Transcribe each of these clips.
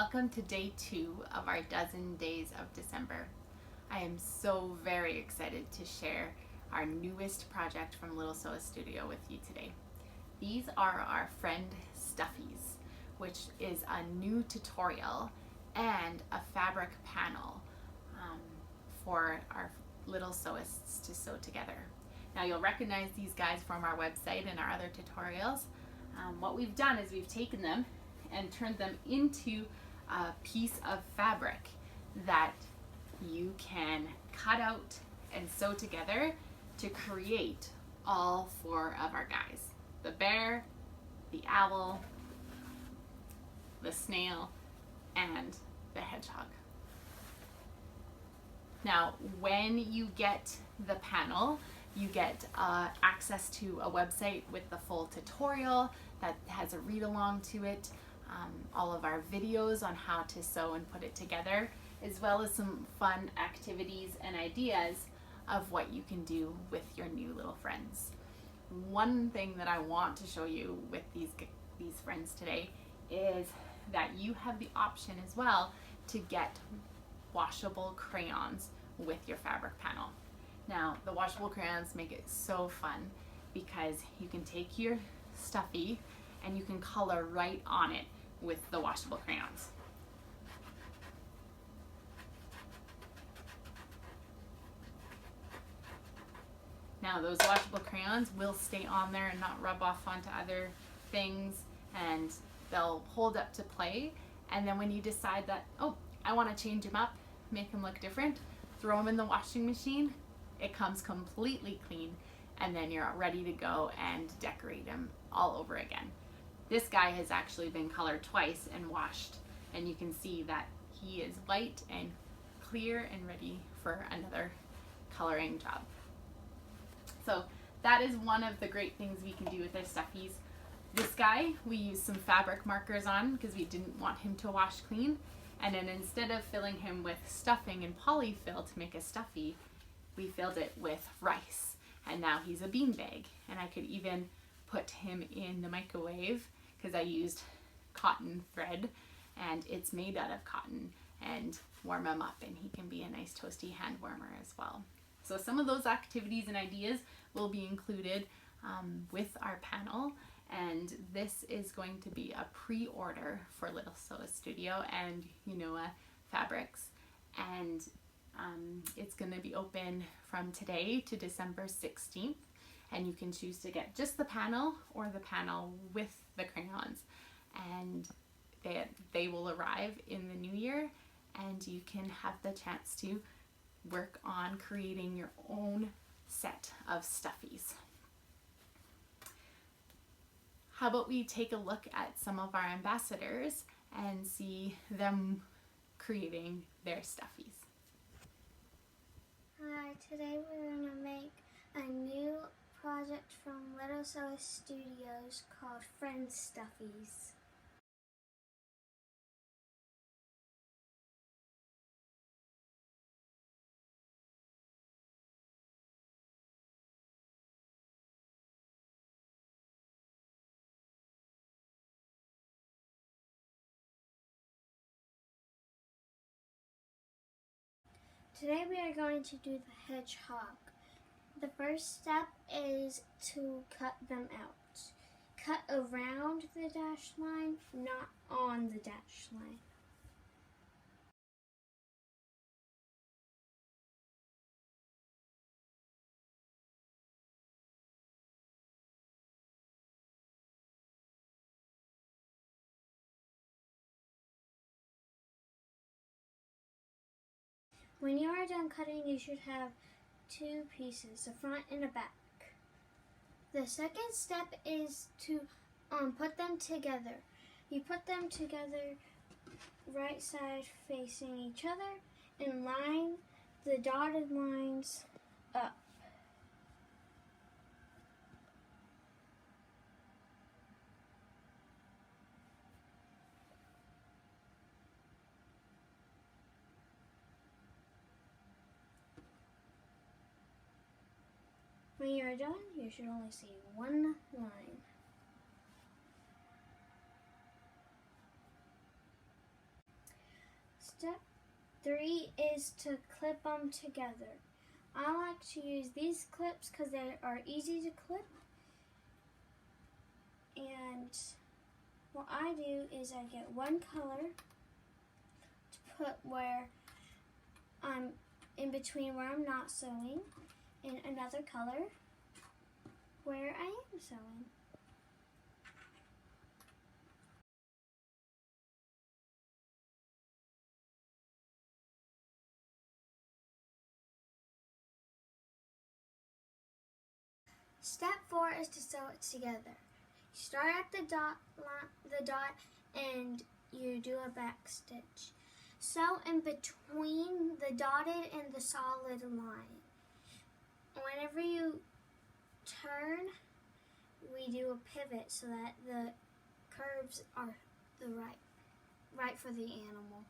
Welcome to day 2 of our dozen days of December. I am so very excited to share our newest project from Little Sew Studio with you today. These are our friend Stuffies, which is a new tutorial and a fabric panel for our little sewists to sew together. Now you'll recognize these guys from our website and our other tutorials. What we've done is we've taken them and turned them into a piece of fabric that you can cut out and sew together to create all 4 of our guys. The bear, the owl, the snail, and the hedgehog. Now, when you get the panel, you get access to a website with the full tutorial that has a read-along to it, all of our videos on how to sew and put it together, as well as some fun activities and ideas of what you can do with your new little friends. One thing that I want to show you with these friends today is that you have the option as well to get washable crayons with your fabric panel. Now, the washable crayons make it so fun because you can take your Stuffy and you can color right on it with the washable crayons. Now, those washable crayons will stay on there and not rub off onto other things, and they'll hold up to play. And then when you decide that, oh, I want to change them up, make them look different, throw them in the washing machine. It comes completely clean, and then you're ready to go and decorate them all over again. This guy has actually been colored twice and washed, and you can see that he is white and clear and ready for another coloring job. So that is one of the great things we can do with our Stuffies. This guy, we used some fabric markers on because we didn't want him to wash clean. And then instead of filling him with stuffing and polyfill to make a Stuffy, we filled it with rice. And now he's a beanbag. And I could even put him in the microwave because I used cotton thread and it's made out of cotton, and warm him up, and he can be a nice toasty hand warmer as well. So some of those activities and ideas will be included with our panel, and this is going to be a pre-order for Little Sew Studio and Fabrics, and it's going to be open from today to December 16th, and you can choose to get just the panel or the panel with the crayons, and they will arrive in the new year, and you can have the chance to work on creating your own set of Stuffies. How about we take a look at some of our ambassadors and see them creating their Stuffies. Hi, today we're going to make a new project from Little Sew Studios called Friend Stuffies. Today we are going to do the hedgehog. The first step is to cut them out. Cut around the dashed line, not on the dashed line. When you are done cutting, you should have 2 pieces, a front and a back. The second step is to put them together. You put them together right side facing each other and line the dotted lines up. When you are done, you should only see one line. Step 3 is to clip them together. I like to use these clips because they are easy to clip. And what I do is I get one color to put where I'm in between where I'm not sewing, and another color where I am sewing. Step 4 is to sew it together. You start at the dot and you do a back stitch. Sew in between the dotted and the solid line. Whenever you turn, we do a pivot so that the curves are the right for the animal.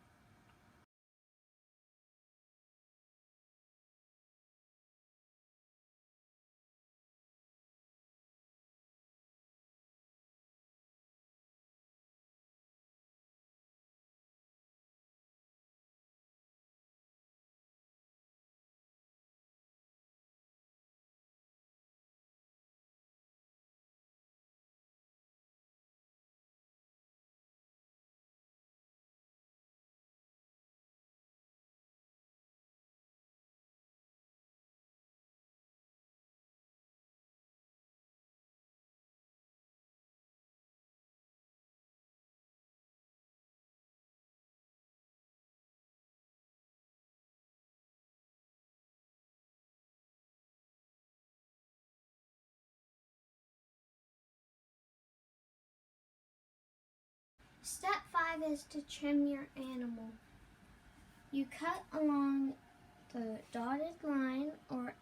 Step 5 is to trim your animal. You cut along the dotted line or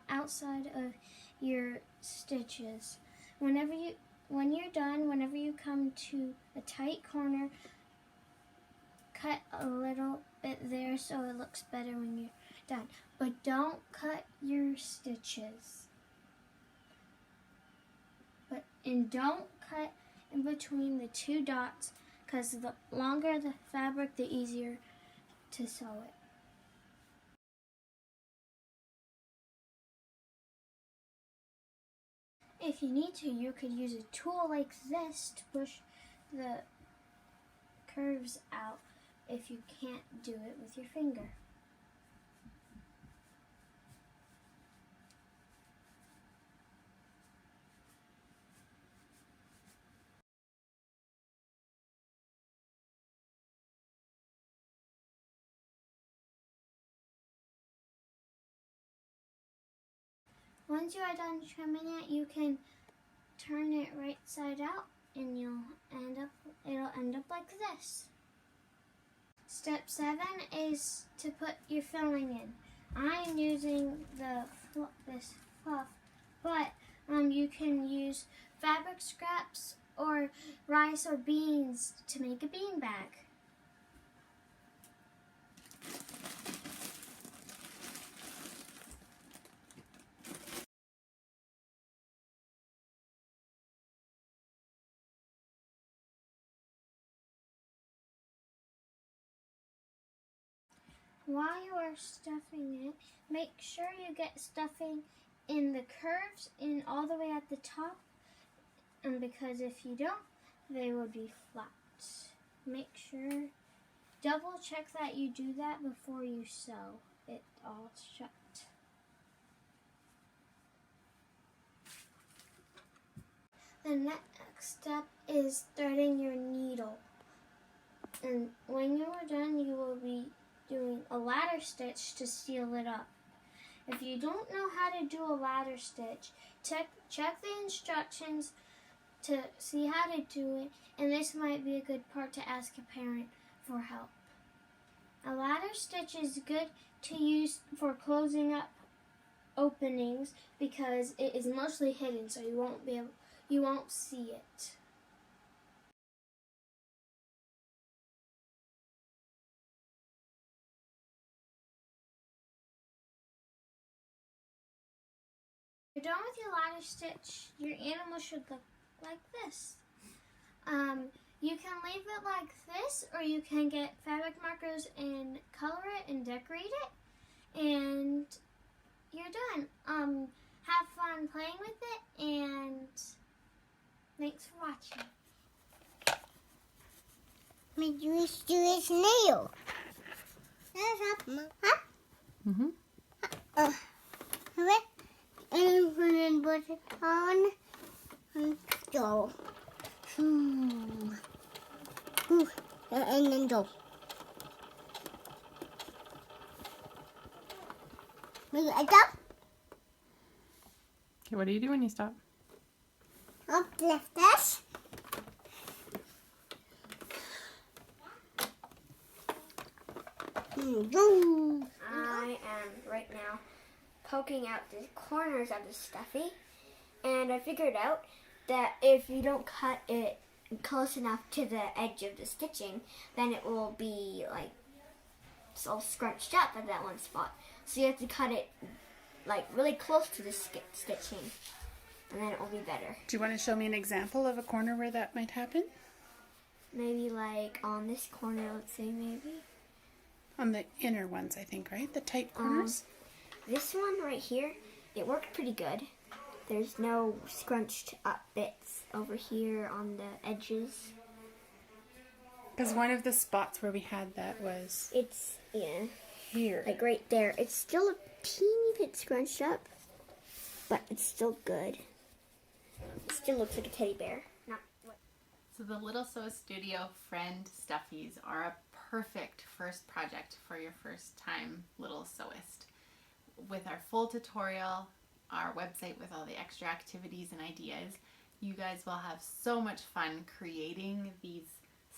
outside of your stitches. When you're done, whenever you come to a tight corner, cut a little bit there so it looks better when you're done. But don't cut your stitches. And don't cut in between the two dots, because the longer the fabric, the easier to sew it. If you need to, you could use a tool like this to push the curves out if you can't do it with your finger. Once you are done trimming it, you can turn it right side out and it'll end up like this. Step 7 is to put your filling in. I'm using this fluff, but you can use fabric scraps or rice or beans to make a bean bag. While you are stuffing it, make sure you get stuffing in the curves and all the way at the top, and because if you don't, they will be flat. Make sure, double check that you do that before you sew it all shut. The next step is threading your needle. And when you are done, you will be doing a ladder stitch to seal it up. If you don't know how to do a ladder stitch, check the instructions to see how to do it, and this might be a good part to ask a parent for help. A ladder stitch is good to use for closing up openings because it is mostly hidden, so you won't see it. When you're done with your ladder stitch, your animal should look like this. You can leave it like this, or you can get fabric markers and color it and decorate it, and you're done. Have fun playing with it, and thanks for watching. We used to his nail. Huh? Mm-hmm. And then put it on and go. And then go. Maybe I stop. Okay, what do you do when you stop? Uplift this. I am right now poking out the corners of the stuffy, and I figured out that if you don't cut it close enough to the edge of the stitching, then it will be like it's all scrunched up at that one spot. So you have to cut it like really close to the stitching, and then it will be better. Do you want to show me an example of a corner where that might happen? Maybe like on this corner, let's say maybe. On the inner ones, I think, right? The tight corners? This one right here, it worked pretty good. There's no scrunched up bits over here on the edges. Because one of the spots where we had that was It's, yeah, here. like right there. It's still a teeny bit scrunched up, but it's still good. It still looks like a teddy bear. Not what. So the Little Sew Studio Friend Stuffies are a perfect first project for your first time little sewist. With our full tutorial, our website with all the extra activities and ideas, you guys will have so much fun creating these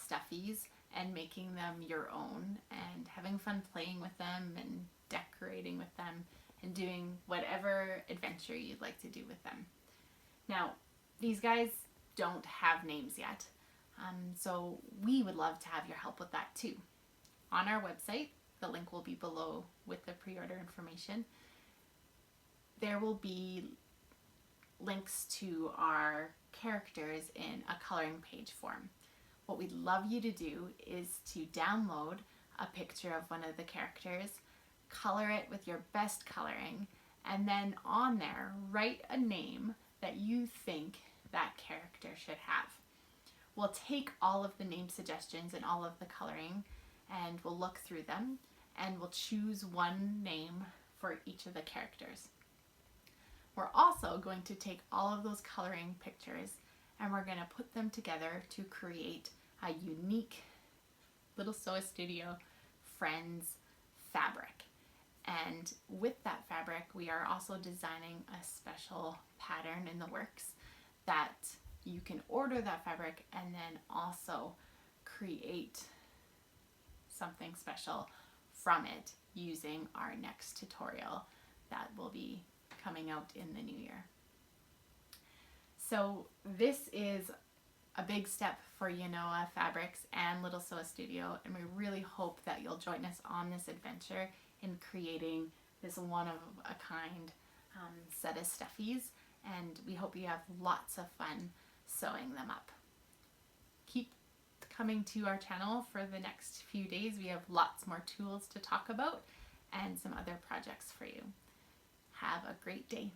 stuffies and making them your own and having fun playing with them and decorating with them and doing whatever adventure you'd like to do with them. Now, these guys don't have names yet. So we would love to have your help with that too. On our website, the link will be below with the pre-order information. There will be links to our characters in a coloring page form. What we'd love you to do is to download a picture of one of the characters, color it with your best coloring, and then on there, write a name that you think that character should have. We'll take all of the name suggestions and all of the coloring and we'll look through them and we'll choose one name for each of the characters. We're also going to take all of those coloring pictures and we're going to put them together to create a unique Little Sew Studio Friends fabric. And with that fabric, we are also designing a special pattern in the works that you can order that fabric and then also create something special from it using our next tutorial that will be coming out in the new year. So this is a big step for Yanoa Fabrics and Little Sew Studio, and we really hope that you'll join us on this adventure in creating this one-of-a-kind set of stuffies, and we hope you have lots of fun sewing them up. Keep coming to our channel for the next few days. We have lots more tools to talk about and some other projects for you. Have a great day.